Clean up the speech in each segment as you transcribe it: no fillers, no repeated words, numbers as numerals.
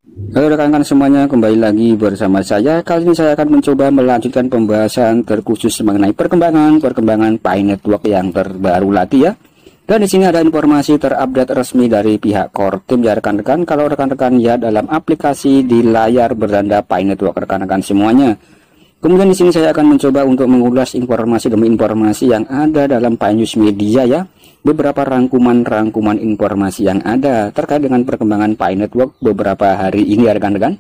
Halo rekan-rekan semuanya, kembali lagi bersama saya. Kali ini saya akan mencoba melanjutkan pembahasan terkhusus mengenai perkembangan Pi Network yang terbaru lagi ya. Dan di sini ada informasi terupdate resmi dari pihak core team ya rekan-rekan. Kalau rekan-rekan lihat dalam aplikasi di layar beranda Pi Network rekan-rekan semuanya. Kemudian di sini saya akan mencoba untuk mengulas informasi demi informasi yang ada dalam Pi News Media ya. Beberapa rangkuman informasi yang ada terkait dengan perkembangan Pi Network beberapa hari ini ya rekan-rekan.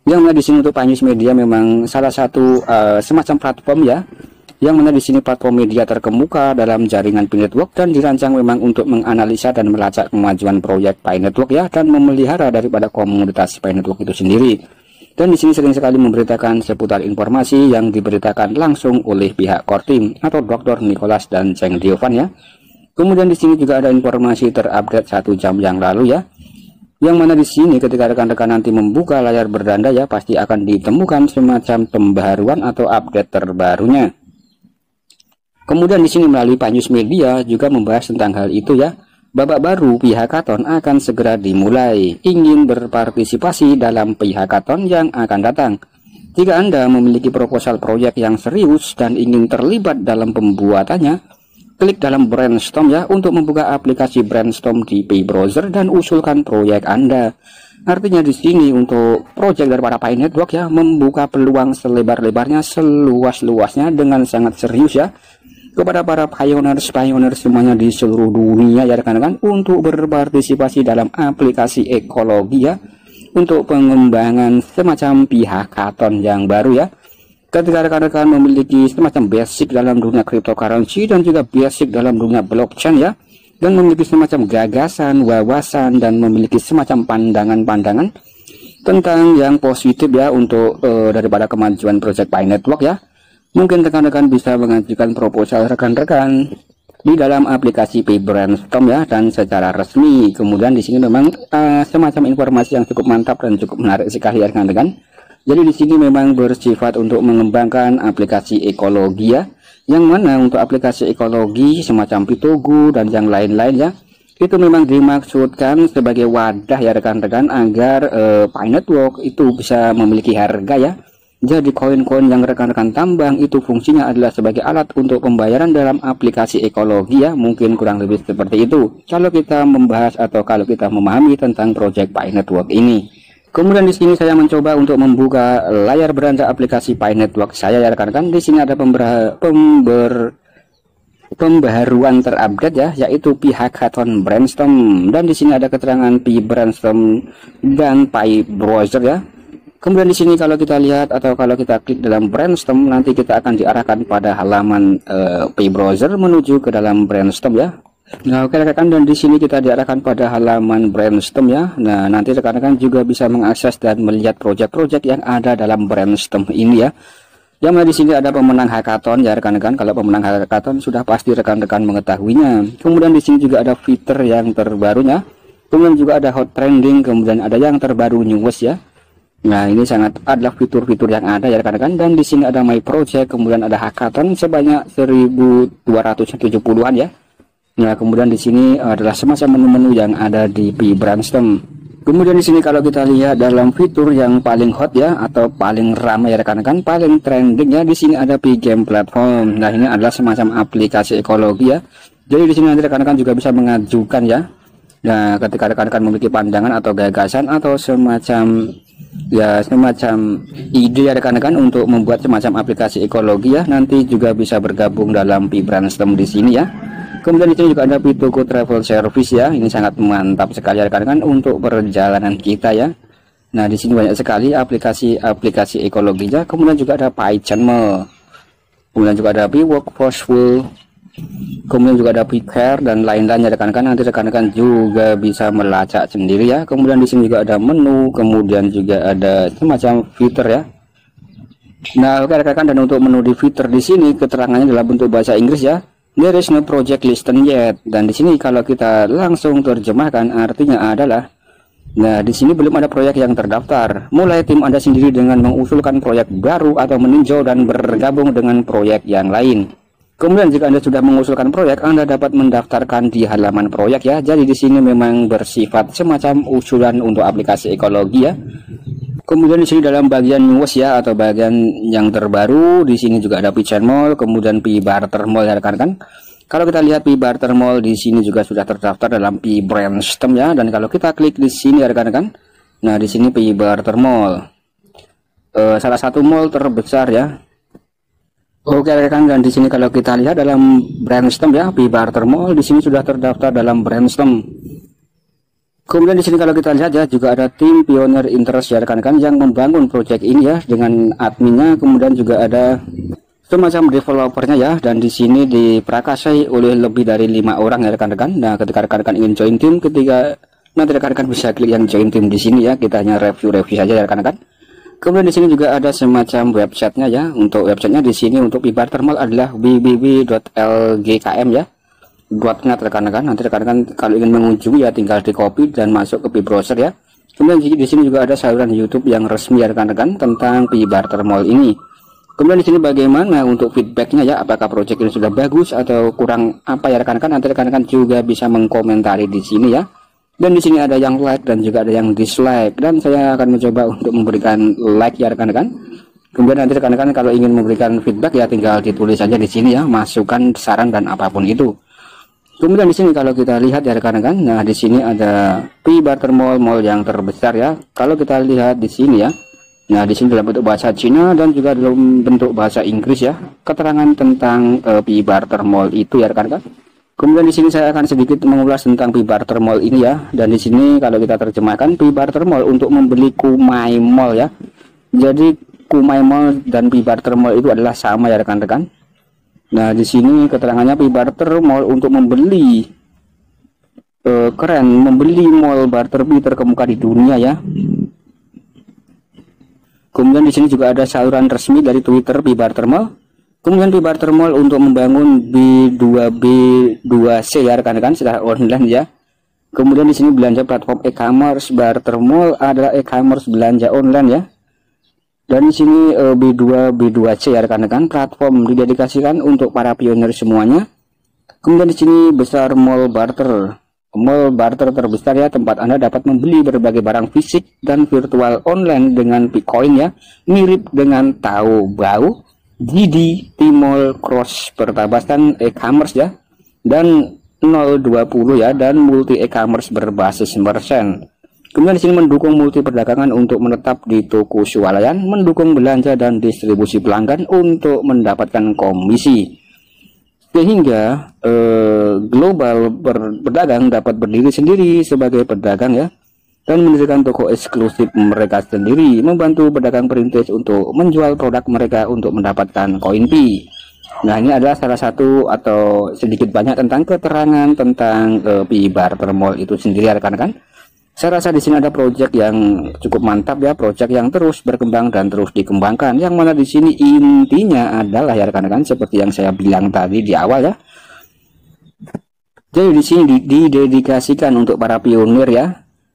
Yang mana di sini untuk Pi News Media memang salah satu semacam platform ya, yang mana di sini platform media terkemuka dalam jaringan Pi Network dan dirancang memang untuk menganalisa dan melacak kemajuan proyek Pi Network ya, dan memelihara daripada komunitas Pi Network itu sendiri. Dan di sini sering sekali memberitakan seputar informasi yang diberitakan langsung oleh pihak core team atau Dr. Nicholas dan Cheng Diovan ya. Kemudian di sini juga ada informasi terupdate 1 jam yang lalu ya, yang mana di sini ketika rekan-rekan nanti membuka layar beranda ya, pasti akan ditemukan semacam pembaharuan atau update terbarunya. Kemudian di sini melalui Pi News Media juga membahas tentang hal itu ya. Babak baru PIHackathon akan segera dimulai. Ingin berpartisipasi dalam PIHackathon yang akan datang? Jika Anda memiliki proposal proyek yang serius dan ingin terlibat dalam pembuatannya, klik dalam brainstorm ya untuk membuka aplikasi brainstorm di Pi Browser dan usulkan proyek Anda. Artinya di sini untuk proyek daripada Pi Network ya, membuka peluang selebar-lebarnya, seluas-luasnya dengan sangat serius ya, kepada para pioneers semuanya di seluruh dunia ya rekan-rekan, untuk berpartisipasi dalam aplikasi ekologi ya, untuk pengembangan semacam PIHackathon yang baru ya. Ketika rekan-rekan memiliki semacam basic dalam dunia cryptocurrency dan juga basic dalam dunia blockchain ya, dan memiliki semacam gagasan, wawasan, dan memiliki semacam pandangan-pandangan tentang yang positif ya untuk daripada kemajuan project Pi Network ya, mungkin rekan-rekan bisa mengajukan proposal rekan-rekan di dalam aplikasi Pi Brainstorm ya, dan secara resmi. Kemudian di sini memang semacam informasi yang cukup mantap dan cukup menarik sekali ya rekan-rekan. Jadi di sini memang bersifat untuk mengembangkan aplikasi ekologi ya, yang mana untuk aplikasi ekologi semacam Pitogu dan yang lain-lain ya, itu memang dimaksudkan sebagai wadah ya rekan-rekan, agar Pi Network itu bisa memiliki harga ya. Jadi koin-koin yang rekan-rekan tambang itu fungsinya adalah sebagai alat untuk pembayaran dalam aplikasi ekologi ya, mungkin kurang lebih seperti itu kalau kita membahas atau kalau kita memahami tentang project Pi Network ini. Kemudian di sini saya mencoba untuk membuka layar beranda aplikasi Pi Network saya ya rekan-rekan. Di sini ada pembaharuan terupdate ya, yaitu PIHackathon Brainstorm, dan di sini ada keterangan Pi Brainstorm dan Pi Browser ya. Kemudian di sini kalau kita lihat atau kalau kita klik dalam brainstorm, nanti kita akan diarahkan pada halaman Pi Browser menuju ke dalam brainstorm ya. Nah oke rekan-rekan, dan di sini kita diarahkan pada halaman brainstorm ya. Nah nanti rekan-rekan juga bisa mengakses dan melihat project-project yang ada dalam brainstorm ini ya. Yang mana di sini ada pemenang hackathon ya rekan-rekan. Kalau pemenang hackathon sudah pasti rekan-rekan mengetahuinya. Kemudian di sini juga ada fitur yang terbarunya. Kemudian juga ada hot trending, kemudian ada yang terbaru news ya. Nah ini sangat adalah fitur-fitur yang ada ya rekan-rekan. Dan di sini ada my project, kemudian ada hackathon sebanyak 1270-an ya. Nah kemudian di sini adalah semacam menu-menu yang ada di Pi Brainstorm. Kemudian di sini kalau kita lihat dalam fitur yang paling hot ya, atau paling ramai ya rekan-rekan, paling trending ya, di sini ada Pi Game Platform. Nah ini adalah semacam aplikasi ekologi ya. Jadi di sini nanti rekan-rekan juga bisa mengajukan ya. Nah ketika rekan-rekan memiliki pandangan atau gagasan atau semacam ide ya rekan-rekan untuk membuat semacam aplikasi ekologi ya, nanti juga bisa bergabung dalam Pi Brainstorm di sini ya. Kemudian di sini juga ada Pitogu Travel Service ya, ini sangat mantap sekali rekan-rekan untuk perjalanan kita ya. Nah di sini banyak sekali aplikasi ekologinya. Kemudian juga ada Pi Channel, kemudian juga ada Pi Workforceful, kemudian juga ada Pi Care dan lain-lainnya rekan-rekan. Nanti rekan-rekan juga bisa melacak sendiri ya. Kemudian di sini juga ada menu, kemudian juga ada semacam fitur ya. Nah oke rekan-rekan, dan untuk menu di fitur di sini keterangannya dalam bentuk bahasa Inggris ya. There is no project listed yet. Dan di sini kalau kita langsung terjemahkan artinya adalah, nah di sini belum ada proyek yang terdaftar. Mulai tim Anda sendiri dengan mengusulkan proyek baru atau meninjau dan bergabung dengan proyek yang lain. Kemudian jika Anda sudah mengusulkan proyek, Anda dapat mendaftarkan di halaman proyek ya. Jadi di sini memang bersifat semacam usulan untuk aplikasi ekologi ya. Kemudian di sini dalam bagian news ya, atau bagian yang terbaru, di sini juga ada Pitch and Mall, kemudian Pi Barter Mall ya rekan-rekan. Kalau kita lihat Pi Barter Mall di sini juga sudah terdaftar dalam Pi Brainstorm ya. Dan kalau kita klik di sini ya rekan-rekan, nah di sini Pi Barter Mall, salah satu mall terbesar ya. Oke rekan, dan di sini kalau kita lihat dalam Brainstorm ya, Pi Barter Mall di sini sudah terdaftar dalam Brainstorm. Kemudian di sini kalau kita lihat ya, juga ada tim Pioneer Interest ya rekan-rekan yang membangun proyek ini ya, dengan adminnya, kemudian juga ada semacam developernya ya, dan di sini diperakasai oleh lebih dari 5 orang ya rekan-rekan. Nah, ketika rekan-rekan ingin join tim, nanti rekan-rekan bisa klik yang join tim di sini ya, kita hanya review saja ya rekan-rekan. Kemudian di sini juga ada semacam websitenya ya. Untuk websitenya di sini untuk Pi Barter Mall adalah www.lgkm ya, .net rekan-rekan. Nanti rekan-rekan kalau ingin mengunjungi ya tinggal di copy dan masuk ke Pi browser ya. Kemudian di sini juga ada saluran YouTube yang resmi ya rekan-rekan tentang Pi Barter Mall ini. Kemudian di sini bagaimana untuk feedbacknya ya, apakah proyek ini sudah bagus atau kurang apa ya rekan-rekan. Nanti rekan-rekan juga bisa mengkomentari di sini ya. Dan di sini ada yang like dan juga ada yang dislike, dan saya akan mencoba untuk memberikan like ya rekan-rekan. Kemudian nanti rekan-rekan kalau ingin memberikan feedback ya tinggal ditulis saja di sini ya, masukan, saran dan apapun itu. Kemudian di sini kalau kita lihat ya rekan-rekan, nah di sini ada Pi Barter Mall, mall yang terbesar ya. Kalau kita lihat di sini ya, nah di sini dalam bentuk bahasa Cina dan juga dalam bentuk bahasa Inggris ya, keterangan tentang Pi Barter Mall itu ya rekan-rekan. Kemudian di sini saya akan sedikit mengulas tentang Pi Barter Mall ini ya. Dan di sini kalau kita terjemahkan, Pi Barter Mall untuk membeli Kumai Mall ya. Jadi Kumai Mall dan Pi Barter Mall itu adalah sama ya rekan-rekan. Nah di sini keterangannya Pi Barter Mall untuk membeli, keren, membeli mall barter Pi terkemuka di dunia ya. Kemudian di sini juga ada saluran resmi dari Twitter Pi Barter Mall. Kemudian Pi Barter Mall untuk membangun B2B2C ya rekan-rekan secara online ya. Kemudian di sini belanja platform e-commerce. Barter Mall adalah e-commerce belanja online ya. Dan di sini B2B2C ya rekan-rekan, platform didedikasikan untuk para pionir semuanya. Kemudian di sini besar mall barter. Mall barter terbesar ya, tempat Anda dapat membeli berbagai barang fisik dan virtual online dengan Bitcoin ya. Mirip dengan Taobao, Didi, Tmall, Cross, Pertabasan e-commerce ya, dan 020 ya, dan multi e-commerce berbasis merchant. Kemudian di sini mendukung multi perdagangan untuk menetap di toko swalayan, mendukung belanja dan distribusi pelanggan untuk mendapatkan komisi, sehingga global berdagang dapat berdiri sendiri sebagai pedagang ya, dan mendirikan toko eksklusif mereka sendiri, membantu pedagang perintis untuk menjual produk mereka untuk mendapatkan koin Pi. Nah ini adalah salah satu atau sedikit banyak tentang keterangan tentang Pi Barter Mall itu sendiri rekan-rekan. Saya rasa di sini ada proyek yang cukup mantap ya, proyek yang terus berkembang dan terus dikembangkan. Yang mana di sini intinya adalah ya rekan-rekan seperti yang saya bilang tadi di awal ya. Jadi di sini didedikasikan untuk para pionir ya.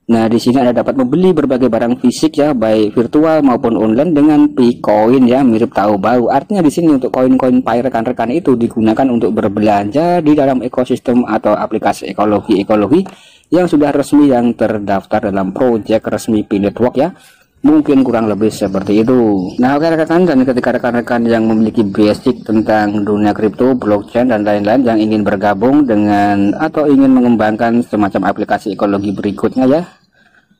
Nah di sini Anda dapat membeli berbagai barang fisik ya, baik virtual maupun online dengan Picoin ya, mirip Taobao. Artinya di sini untuk koin-koin Pi rekan-rekan itu digunakan untuk berbelanja di dalam ekosistem atau aplikasi ekologi yang sudah resmi, yang terdaftar dalam proyek resmi Pi Network ya. Mungkin kurang lebih seperti itu. Nah oke rekan-rekan, dan ketika rekan-rekan yang memiliki basic tentang dunia kripto, blockchain dan lain-lain yang ingin bergabung dengan atau ingin mengembangkan semacam aplikasi ekologi berikutnya ya,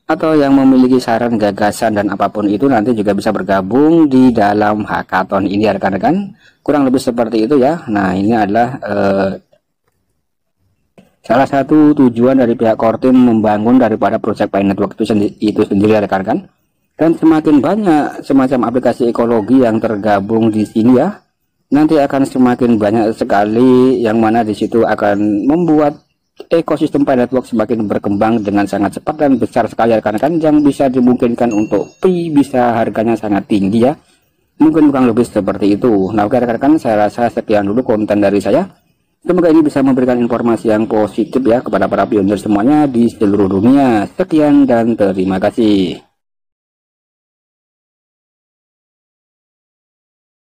atau yang memiliki saran, gagasan dan apapun itu, nanti juga bisa bergabung di dalam hackathon ini ya rekan-rekan. Kurang lebih seperti itu ya. Nah ini adalah salah satu tujuan dari pihak core team membangun daripada proyek Pi Network itu sendiri ya rekan-rekan. Dan semakin banyak semacam aplikasi ekologi yang tergabung di sini ya, nanti akan semakin banyak sekali, yang mana di situ akan membuat ekosistem Pi Network semakin berkembang dengan sangat cepat dan besar sekali rekan-rekan, yang bisa dimungkinkan untuk Pi bisa harganya sangat tinggi ya. Mungkin kurang lebih seperti itu. Nah oke rekan-rekan, saya rasa sekian dulu konten dari saya. Semoga ini bisa memberikan informasi yang positif ya kepada para pionir semuanya di seluruh dunia. Sekian dan terima kasih.